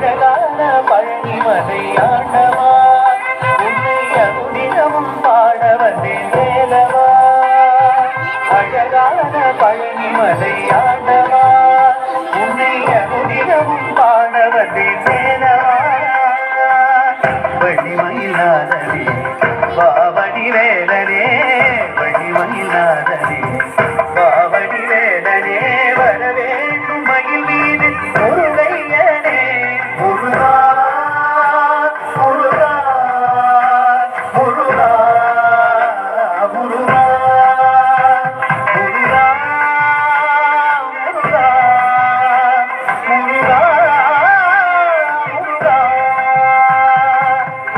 அழகான பழனிமலை ஆண்டவா உன்னை அனுதினமும் பாட வந்தேன் வேலவா. அழகான பழனிமலை ஆண்டவா உன்னை அனுதினமும் பாட வந்தேன் வேலவா. வழிமயிலாதனே பாவடி வேலனே, வழிமயிலாதனே பாவடி வேலனே, வரவேண்டும் மயில் மீது முருகையனே. முருகா முருகா முருகா முருகா முருகா முருகா முருகா முருகா.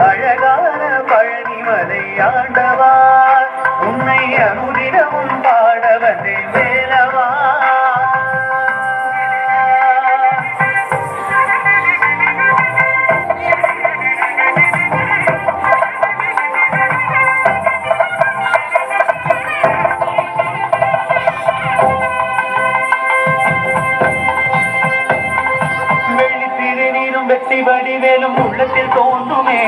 அழகான பழனிமலை ஆண்டவா உன்னை அனுதினமும் பாட வந்தேன் வேலவா. வெற்றி வடிவேலும் உள்ளத்தில் தோன்றுமே,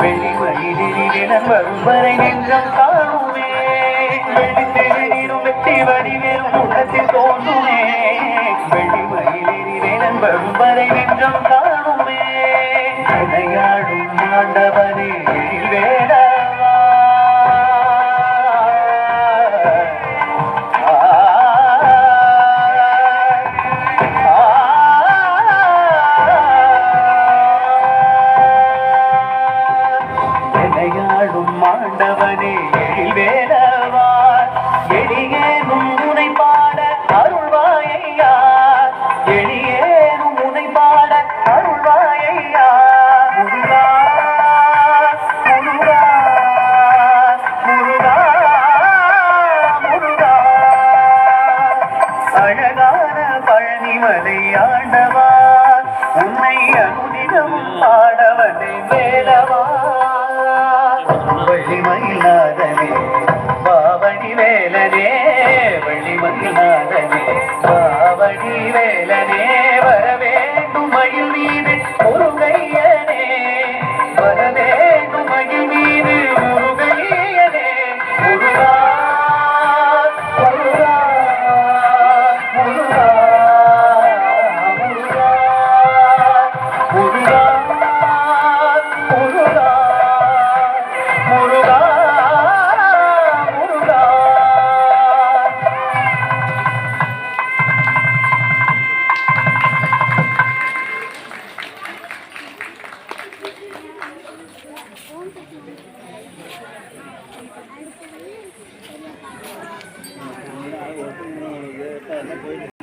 வெள்ளி மயிலில் வரும் வரை நெஞ்சம் காணுமே. வெள்ளித்திரும் வெற்றி வடிவேலும் உள்ளத்தில் தோன்றுமே, வெள்ளி மயிலில் வரும் வரை நெஞ்சம் காணுமே. விளையாடும் ஆண்டவனே வேலவா. ஆண்டவனே வேலவா, எளியேனும் உனை பாட அருள்வாயையா, எளியேனும் உனை பாட அருள்வாயையா. முருகா முருகா முருகா முருகா. அழகான பழனிமலை ஆண்டவா உன்னை அனுதினம் பாட வந்தேன் வேலவா. வள்ளிமயிலாதனே பாவடி வேலனே, வள்ளிமயிலாதனே பாவடி வேலனே, வரவேண்டும் மயில் மீது முருகையனே, வரவேண்டும் மயில் மீது முருகையனே. முருகா முருகா முருகா முருகா முருகா முருகா முருகா முருகா.